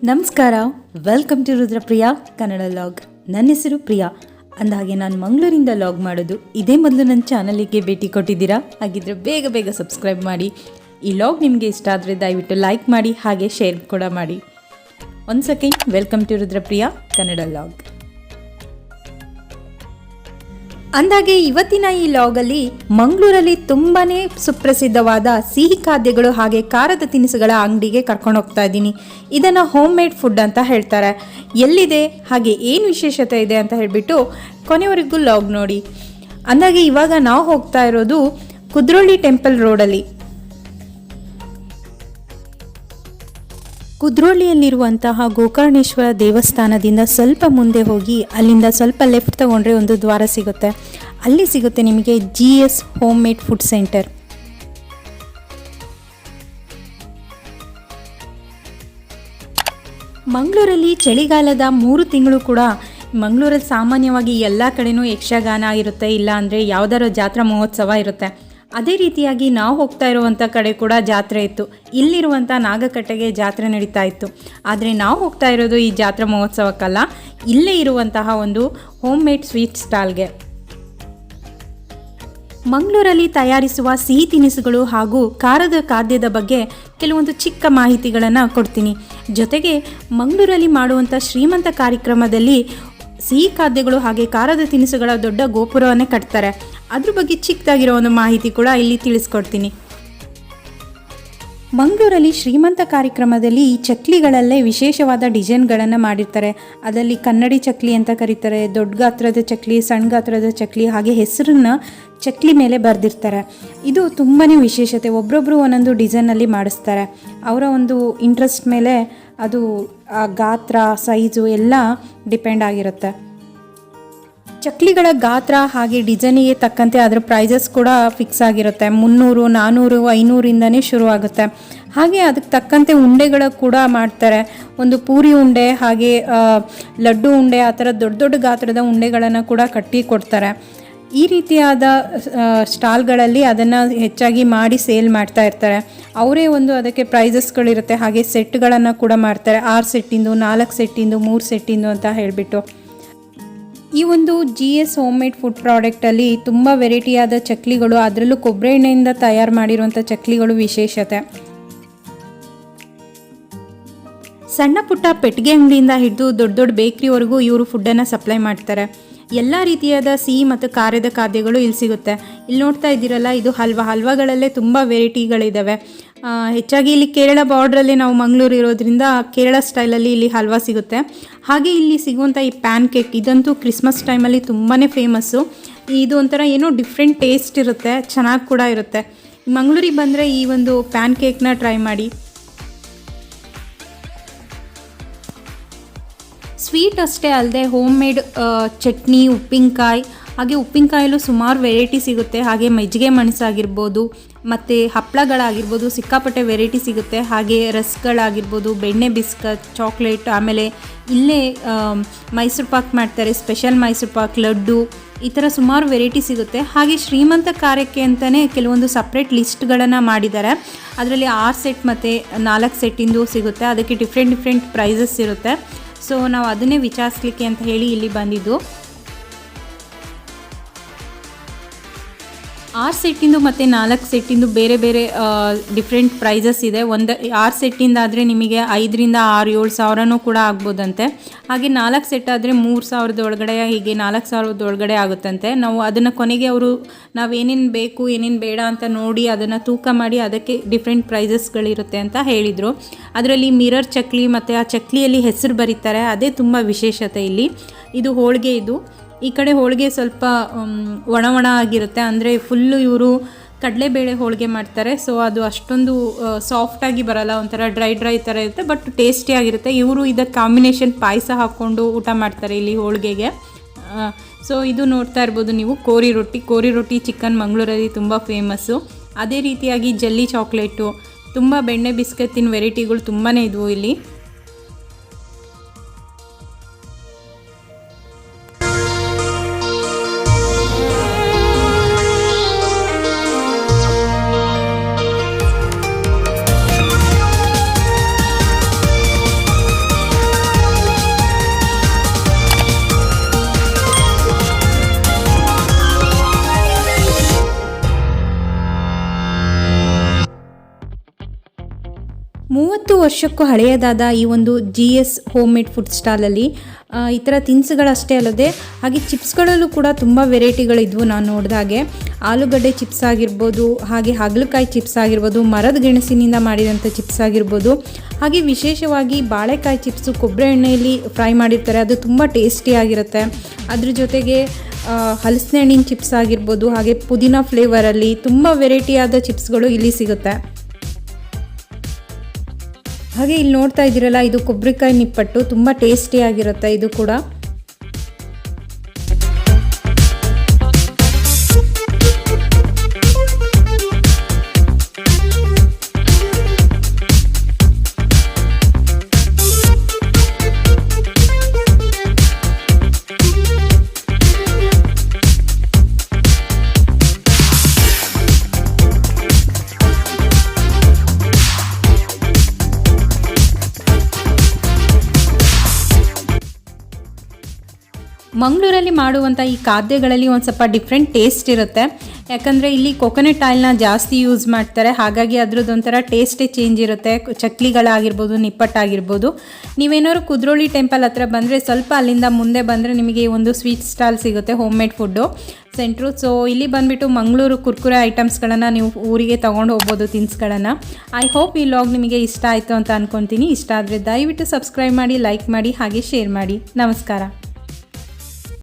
ನಮಸ್ಕಾರ, welcome to Rudrapriya Kannada log. ನನ್ನ ಹೆಸರು ಪ್ರಿಯಾ. ಅಂದಹಾಗೆ ನಾನು ಮಂಗಳೂರಿಂದ ಲಾಗ್ ಮಾಡೋದು. ಇದೇ ಮೊದಲು ನನ್ನ ಚಾನಲಿಗೆ ಭೇಟಿ ಕೊಟ್ಟಿದ್ದೀರಾ? ಹಾಗಿದ್ರೆ ಬೇಗ ಬೇಗ ಸಬ್ಸ್ಕ್ರೈಬ್ ಮಾಡಿ. ಈ ಲಾಗ್ ನಿಮಗೆ ಇಷ್ಟ ಆದರೆ ದಯವಿಟ್ಟು ಲೈಕ್ ಮಾಡಿ, ಹಾಗೆ ಶೇರ್ ಕೂಡ ಮಾಡಿ. Once again welcome to Rudrapriya Kannada log. ಅಂದಾಗೆ ಇವತ್ತಿನ ಈ ಲಾಗಲ್ಲಿ ಮಂಗಳೂರಲ್ಲಿ ತುಂಬಾ ಸುಪ್ರಸಿದ್ಧವಾದ ಸಿಹಿ ಖಾದ್ಯಗಳು ಹಾಗೆ ಖಾರದ ತಿನಿಸುಗಳ ಅಂಗಡಿಗೆ ಕರ್ಕೊಂಡು ಹೋಗ್ತಾ ಇದ್ದೀನಿ. ಇದನ್ನು ಹೋಮ್ ಮೇಡ್ ಫುಡ್ ಅಂತ ಹೇಳ್ತಾರೆ. ಎಲ್ಲಿದೆ ಹಾಗೆ ಏನು ವಿಶೇಷತೆ ಇದೆ ಅಂತ ಹೇಳಿಬಿಟ್ಟು ಕೊನೆವರೆಗೂ ಲಾಗ್ ನೋಡಿ. ಅಂದಾಗೆ ಇವಾಗ ನಾವು ಹೋಗ್ತಾ ಇರೋದು ಕುದ್ರೋಳಿ ಟೆಂಪಲ್ ರೋಡಲ್ಲಿ. ಕುದ್ರೋಳಿಯಲ್ಲಿರುವಂತಹ ಗೋಕರ್ಣೇಶ್ವರ ದೇವಸ್ಥಾನದಿಂದ ಸ್ವಲ್ಪ ಮುಂದೆ ಹೋಗಿ ಅಲ್ಲಿಂದ ಸ್ವಲ್ಪ ಲೆಫ್ಟ್ ತಗೊಂಡ್ರೆ ಒಂದು ದ್ವಾರ ಸಿಗುತ್ತೆ. ಅಲ್ಲಿ ಸಿಗುತ್ತೆ ನಿಮಗೆ GS home made food centre. ಮಂಗಳೂರಲ್ಲಿ ಚಳಿಗಾಲದ 3 ತಿಂಗಳು ಕೂಡ ಮಂಗಳೂರಲ್ಲಿ ಸಾಮಾನ್ಯವಾಗಿ ಎಲ್ಲ ಕಡೆನೂ ಯಕ್ಷಗಾನ ಇರುತ್ತೆ, ಇಲ್ಲ ಅಂದರೆ ಯಾವುದಾದ್ರು ಜಾತ್ರಾ ಮಹೋತ್ಸವ ಇರುತ್ತೆ. ಅದೇ ರೀತಿಯಾಗಿ ನಾವು ಹೋಗ್ತಾ ಇರುವಂಥ ಕಡೆ ಕೂಡ ಜಾತ್ರೆ ಇತ್ತು. ಇಲ್ಲಿರುವಂಥ ನಾಗಕಟ್ಟೆಗೆ ಜಾತ್ರೆ ನಡೀತಾ ಇತ್ತು. ಆದರೆ ನಾವು ಹೋಗ್ತಾ ಇರೋದು ಈ ಜಾತ್ರಾ ಮಹೋತ್ಸವಕ್ಕಲ್ಲ, ಇಲ್ಲೇ ಇರುವಂತಹ ಒಂದು ಹೋಮ್ ಮೇಡ್ ಸ್ವೀಟ್ ಸ್ಟಾಲ್ಗೆ. ಮಂಗಳೂರಲ್ಲಿ ತಯಾರಿಸುವ ಸಿಹಿ ತಿನಿಸುಗಳು ಹಾಗೂ ಖಾರದ ಖಾದ್ಯದ ಬಗ್ಗೆ ಕೆಲವೊಂದು ಚಿಕ್ಕ ಮಾಹಿತಿಗಳನ್ನು ಕೊಡ್ತೀನಿ. ಜೊತೆಗೆ ಮಂಗಳೂರಲ್ಲಿ ಮಾಡುವಂಥ ಶ್ರೀಮಂತ ಕಾರ್ಯಕ್ರಮದಲ್ಲಿ ಸಿಹಿ ಖಾದ್ಯಗಳು ಹಾಗೆ ಖಾರದ ತಿನಿಸುಗಳ ದೊಡ್ಡ ಗೋಪುರವನ್ನೇ ಕಟ್ತಾರೆ. ಅದ್ರ ಬಗ್ಗೆ ಚಿಕ್ಕದಾಗಿರೋ ಒಂದು ಮಾಹಿತಿ ಕೂಡ ಇಲ್ಲಿ ತಿಳಿಸ್ಕೊಡ್ತೀನಿ. ಮಂಗಳೂರಲ್ಲಿ ಶ್ರೀಮಂತ ಕಾರ್ಯಕ್ರಮದಲ್ಲಿ ಈ ಚಕ್ಲಿಗಳಲ್ಲೇ ವಿಶೇಷವಾದ ಡಿಸೈನ್ಗಳನ್ನು ಮಾಡಿರ್ತಾರೆ. ಅದರಲ್ಲಿ ಕನ್ನಡಿ ಚಕ್ಲಿ ಅಂತ ಕರೀತಾರೆ, ದೊಡ್ಡ ಗಾತ್ರದ ಚಕ್ಲಿ, ಸಣ್ಣ ಗಾತ್ರದ ಚಕ್ಲಿ, ಹಾಗೆ ಹೆಸರನ್ನ ಚಕ್ಲಿ ಮೇಲೆ ಬರೆದಿರ್ತಾರೆ. ಇದು ತುಂಬಾ ವಿಶೇಷತೆ. ಒಬ್ಬೊಬ್ಬರು ಒಂದೊಂದು ಡಿಸೈನಲ್ಲಿ ಮಾಡಿಸ್ತಾರೆ. ಅವರ ಒಂದು ಇಂಟ್ರೆಸ್ಟ್ ಮೇಲೆ ಅದು ಗಾತ್ರ, ಸೈಜು ಎಲ್ಲ ಡಿಪೆಂಡ್ ಆಗಿರುತ್ತೆ. ಚಕ್ಲಿಗಳ ಗಾತ್ರ ಹಾಗೆ ಡಿಸೈನಿಗೆ ತಕ್ಕಂತೆ ಅದರ ಪ್ರೈಸಸ್ ಕೂಡ ಫಿಕ್ಸ್ ಆಗಿರುತ್ತೆ. 300, 400, 500ರಿಂದನೇ ಶುರುವಾಗುತ್ತೆ. ಹಾಗೆ ಅದಕ್ಕೆ ತಕ್ಕಂತೆ ಉಂಡೆಗಳ ಕೂಡ ಮಾಡ್ತಾರೆ. ಒಂದು ಪೂರಿ ಉಂಡೆ ಹಾಗೆ ಲಡ್ಡು ಉಂಡೆ, ಆ ಥರ ದೊಡ್ಡ ದೊಡ್ಡ ಗಾತ್ರದ ಉಂಡೆಗಳನ್ನು ಕೂಡ ಕಟ್ಟಿ ಕೊಡ್ತಾರೆ. ಈ ರೀತಿಯಾದ ಸ್ಟಾಲ್ಗಳಲ್ಲಿ ಅದನ್ನು ಹೆಚ್ಚಾಗಿ ಮಾಡಿ ಸೇಲ್ ಮಾಡ್ತಾ ಇರ್ತಾರೆ. ಅವರೇ ಒಂದು ಅದಕ್ಕೆ ಪ್ರೈಸಸ್ಗಳಿರುತ್ತೆ. ಹಾಗೆ ಸೆಟ್ಗಳನ್ನು ಕೂಡ ಮಾಡ್ತಾರೆ. 6 ಸೆಟ್ಟಿಂದು, 4 ಸೆಟ್ಟಿಂದು, 3 ಸೆಟ್ಟಿಂದು ಅಂತ ಹೇಳಿಬಿಟ್ಟು. ಈ ಒಂದು GS ಹೋಮ್ ಮೇಡ್ ಫುಡ್ ಪ್ರಾಡಕ್ಟಲ್ಲಿ ತುಂಬ ವೆರೈಟಿಯಾದ ಚಕ್ಲಿಗಳು, ಅದರಲ್ಲೂ ಕೊಬ್ಬರಿ ಎಣ್ಣೆಯಿಂದ ತಯಾರು ಮಾಡಿರುವಂಥ ಚಕ್ಲಿಗಳು ವಿಶೇಷತೆ. ಸಣ್ಣ ಪುಟ್ಟ ಪೆಟ್ಟಿಗೆ ಅಂಗಡಿಯಿಂದ ಹಿಡಿದು ದೊಡ್ಡ ದೊಡ್ಡ ಬೇಕ್ರಿವರೆಗೂ ಇವರು ಫುಡ್ಡನ್ನು ಸಪ್ಲೈ ಮಾಡ್ತಾರೆ. ಎಲ್ಲ ರೀತಿಯಾದ ಸಿಹಿ ಮತ್ತು ಖಾರದ ಖಾದ್ಯಗಳು ಇಲ್ಲಿ ಸಿಗುತ್ತೆ. ಇಲ್ಲಿ ನೋಡ್ತಾ ಇದ್ದೀರಲ್ಲ, ಇದು ಹಲ್ವಾಗಳಲ್ಲೇ ತುಂಬ ವೆರೈಟಿಗಳಿದ್ದಾವೆ. ಹೆಚ್ಚಾಗಿ ಇಲ್ಲಿ ಕೇರಳ ಬಾರ್ಡ್ರಲ್ಲಿ ನಾವು ಮಂಗಳೂರು ಇರೋದ್ರಿಂದ ಕೇರಳ ಸ್ಟೈಲಲ್ಲಿ ಇಲ್ಲಿ ಹಲ್ವಾ ಸಿಗುತ್ತೆ. ಹಾಗೆ ಇಲ್ಲಿ ಸಿಗುವಂಥ ಈ ಪ್ಯಾನ್ ಕೇಕ್ ಇದಂತೂ ಕ್ರಿಸ್ಮಸ್ ಟೈಮಲ್ಲಿ ತುಂಬಾ ಫೇಮಸ್ಸು. ಇದು ಒಂಥರ ಏನೋ ಡಿಫ್ರೆಂಟ್ ಟೇಸ್ಟ್ ಇರುತ್ತೆ, ಚೆನ್ನಾಗಿ ಕೂಡ ಇರುತ್ತೆ. ಮಂಗಳೂರಿಗೆ ಬಂದರೆ ಈ ಒಂದು ಪ್ಯಾನ್ ಕೇಕ್ನ ಟ್ರೈ ಮಾಡಿ. ಸ್ವೀಟ್ ಅಷ್ಟೇ ಅಲ್ಲದೆ ಹೋಮ್ ಮೇಡ್ ಚಟ್ನಿ, ಉಪ್ಪಿನಕಾಯಿ, ಹಾಗೆ ಉಪ್ಪಿನಕಾಯಲ್ಲೂ ಸುಮಾರು ವೆರೈಟಿ ಸಿಗುತ್ತೆ. ಹಾಗೆ ಮಜ್ಜಿಗೆ ಮೆಣಸಾಗಿರ್ಬೋದು ಮತ್ತು ಹಪ್ಪಳಗಳಾಗಿರ್ಬೋದು, ಸಿಕ್ಕಾಪಟ್ಟೆ ವೆರೈಟಿ ಸಿಗುತ್ತೆ. ಹಾಗೆ ರಸ್ಗಳಾಗಿರ್ಬೋದು, ಬೆಣ್ಣೆ ಬಿಸ್ಕತ್, ಚಾಕ್ಲೇಟ್, ಆಮೇಲೆ ಇಲ್ಲೇ ಮೈಸೂರು ಪಾಕ್ ಮಾಡ್ತಾರೆ, ಸ್ಪೆಷಲ್ ಮೈಸೂರು ಪಾಕ್, ಲಡ್ಡು, ಈ ಥರ ಸುಮಾರು ವೆರೈಟಿ ಸಿಗುತ್ತೆ. ಹಾಗೆ ಶ್ರೀಮಂತ ಕಾರ್ಯಕ್ಕೆ ಅಂತಲೇ ಕೆಲವೊಂದು ಸಪ್ರೇಟ್ ಲಿಸ್ಟ್ಗಳನ್ನು ಮಾಡಿದ್ದಾರೆ. ಅದರಲ್ಲಿ 6 ಸೆಟ್ ಮತ್ತು 4 ಸೆಟ್ಟಿಂದು ಸಿಗುತ್ತೆ. ಅದಕ್ಕೆ ಡಿಫ್ರೆಂಟ್ ಪ್ರೈಸಸ್ ಇರುತ್ತೆ. ಸೊ ನಾವು ಅದನ್ನೇ ವಿಚಾರಿಸ್ಲಿಕ್ಕೆ ಅಂತ ಹೇಳಿ ಇಲ್ಲಿ ಬಂದಿದ್ದು. 6 ಸೆಟ್ಟಿಂದು ಮತ್ತು 4 ಸೆಟ್ಟಿಂದು ಬೇರೆ ಬೇರೆ ಡಿಫ್ರೆಂಟ್ ಪ್ರೈಸಸ್ ಇದೆ. 6 ಸೆಟ್ಟಿಂದ ಆದರೆ ನಿಮಗೆ 5ರಿಂದ 6, 7 ಸಾವಿರನೂ ಕೂಡ ಆಗ್ಬೋದಂತೆ. ಹಾಗೆ 4 ಸೆಟ್ ಆದರೆ 3,000 ಒಳಗಡೆ, ಹೀಗೆ 4,000 ಒಳಗಡೆ ಆಗುತ್ತಂತೆ. ನಾವು ಅದನ್ನು ಕೊನೆಗೆ ಅವರು ನಾವೇನೇನು ಬೇಕು ಏನೇನು ಬೇಡ ಅಂತ ನೋಡಿ ಅದನ್ನು ತೂಕ ಮಾಡಿ ಅದಕ್ಕೆ ಡಿಫ್ರೆಂಟ್ ಪ್ರೈಸಸ್ಗಳಿರುತ್ತೆ ಅಂತ ಹೇಳಿದರು. ಅದರಲ್ಲಿ ಮಿರರ್ ಚಕ್ಲಿ ಮತ್ತು ಆ ಚಕ್ಲಿಯಲ್ಲಿ ಹೆಸರು ಬರೀತಾರೆ, ಅದೇ ತುಂಬ ವಿಶೇಷತೆ ಇಲ್ಲಿ. ಇದು ಹೋಳಿಗೆ. ಈ ಕಡೆ ಹೋಳಿಗೆ ಸ್ವಲ್ಪ ಒಣ ಆಗಿರುತ್ತೆ, ಅಂದರೆ ಫುಲ್ಲು ಇವರು ಕಡಲೆಬೇಳೆ ಹೋಳಿಗೆ ಮಾಡ್ತಾರೆ. ಸೊ ಅದು ಅಷ್ಟೊಂದು ಸಾಫ್ಟಾಗಿ ಬರಲ್ಲ, ಒಂಥರ ಡ್ರೈ ಥರ ಇರುತ್ತೆ, ಬಟ್ ಟೇಸ್ಟಿಯಾಗಿರುತ್ತೆ. ಇವರು ಇದಕ್ಕೆ ಕಾಂಬಿನೇಷನ್ ಪಾಯಸ ಹಾಕ್ಕೊಂಡು ಊಟ ಮಾಡ್ತಾರೆ ಇಲ್ಲಿ ಹೋಳಿಗೆಗೆ. ಸೊ ಇದು ನೋಡ್ತಾ ಇರ್ಬೋದು ನೀವು, ಕೋರಿ ರೊಟ್ಟಿ ಚಿಕನ್ ಮಂಗಳೂರಲ್ಲಿ ತುಂಬ ಫೇಮಸ್ಸು. ಅದೇ ರೀತಿಯಾಗಿ ಜಲ್ಲಿ ಚಾಕ್ಲೇಟು, ತುಂಬ ಬೆಣ್ಣೆ ಬಿಸ್ಕತ್ತಿನ ವೆರೈಟಿಗಳು ತುಂಬಾ ಇದ್ವು ಇಲ್ಲಿ. 30 ವರ್ಷಕ್ಕೂ ಹಳೆಯದಾದ ಈ ಒಂದು GS ಹೋಮ್ ಮೇಡ್ ಫುಡ್ ಸ್ಟಾಲಲ್ಲಿ ಈ ಥರ ತಿನಿಸುಗಳಷ್ಟೇ ಅಲ್ಲದೆ ಹಾಗೆ ಚಿಪ್ಸ್ಗಳಲ್ಲೂ ಕೂಡ ತುಂಬ ವೆರೈಟಿಗಳಿದ್ವು. ನಾನು ನೋಡಿದಾಗೆ ಆಲೂಗಡ್ಡೆ ಚಿಪ್ಸ್ ಆಗಿರ್ಬೋದು, ಹಾಗೆ ಹಾಗಲಕಾಯಿ ಚಿಪ್ಸ್ ಆಗಿರ್ಬೋದು, ಮರದ ಗೆಣಸಿನಿಂದ ಮಾಡಿದಂಥ ಚಿಪ್ಸ್ ಆಗಿರ್ಬೋದು, ಹಾಗೆ ವಿಶೇಷವಾಗಿ ಬಾಳೆಕಾಯಿ ಚಿಪ್ಸು ಕೊಬ್ಬರಿ ಎಣ್ಣೆಯಲ್ಲಿ ಫ್ರೈ ಮಾಡಿರ್ತಾರೆ, ಅದು ತುಂಬ ಟೇಸ್ಟಿಯಾಗಿರುತ್ತೆ. ಅದ್ರ ಜೊತೆಗೆ ಹಲಸಿನ ಹಣ್ಣಿನ ಚಿಪ್ಸ್ ಆಗಿರ್ಬೋದು, ಹಾಗೆ ಪುದೀನ ಫ್ಲೇವರಲ್ಲಿ ತುಂಬ ವೆರೈಟಿಯಾದ ಚಿಪ್ಸ್ಗಳು ಇಲ್ಲಿ ಸಿಗುತ್ತೆ. ಹಾಗೆ ಇಲ್ಲಿ ನೋಡ್ತಾ ಇದ್ದೀರಲ್ಲ, ಇದು ಕೊಬ್ಬರಿಕಾಯಿ ನಿಪ್ಪಟ್ಟು, ತುಂಬ ಟೇಸ್ಟಿಯಾಗಿರುತ್ತೆ ಇದು ಕೂಡ. ಮಂಗಳೂರಲ್ಲಿ ಮಾಡುವಂಥ ಈ ಖಾದ್ಯಗಳಲ್ಲಿ ಒಂದು ಸ್ವಲ್ಪ ಡಿಫ್ರೆಂಟ್ ಟೇಸ್ಟ್ ಇರುತ್ತೆ. ಯಾಕಂದರೆ ಇಲ್ಲಿ ಕೊಕೊನಟ್ ಆಯಿಲ್ನ ಜಾಸ್ತಿ ಯೂಸ್ ಮಾಡ್ತಾರೆ, ಹಾಗಾಗಿ ಅದ್ರದ್ದೊಂಥರ ಟೇಸ್ಟೇ ಚೇಂಜ್ ಇರುತ್ತೆ. ಚಕ್ಲಿಗಳಾಗಿರ್ಬೋದು, ನಿಪ್ಪಟ್ಟಾಗಿರ್ಬೋದು. ನೀವೇನಾದ್ರು ಕುದ್ರೋಳಿ ಟೆಂಪಲ್ ಹತ್ರ ಬಂದರೆ ಸ್ವಲ್ಪ ಅಲ್ಲಿಂದ ಮುಂದೆ ಬಂದರೆ ನಿಮಗೆ ಒಂದು ಸ್ವೀಟ್ ಸ್ಟಾಲ್ ಸಿಗುತ್ತೆ, home made food centre. So ಇಲ್ಲಿ ಬಂದುಬಿಟ್ಟು ಮಂಗಳೂರು ಕುರ್ಕುರೆ ಐಟಮ್ಸ್ಗಳನ್ನು ನೀವು ಊರಿಗೆ ತೊಗೊಂಡು ಹೋಗ್ಬೋದು, ತಿನಿಸುಗಳನ್ನು. ಐ ಹೋಪ್ ಈ ವ್ಲಾಗ್ ನಿಮಗೆ ಇಷ್ಟ ಆಯಿತು ಅಂತ ಅಂದ್ಕೊತೀನಿ. ಇಷ್ಟ ಆದರೆ ದಯವಿಟ್ಟು ಸಬ್ಸ್ಕ್ರೈಬ್ ಮಾಡಿ, ಲೈಕ್ ಮಾಡಿ, ಹಾಗೆ ಶೇರ್ ಮಾಡಿ. ನಮಸ್ಕಾರ.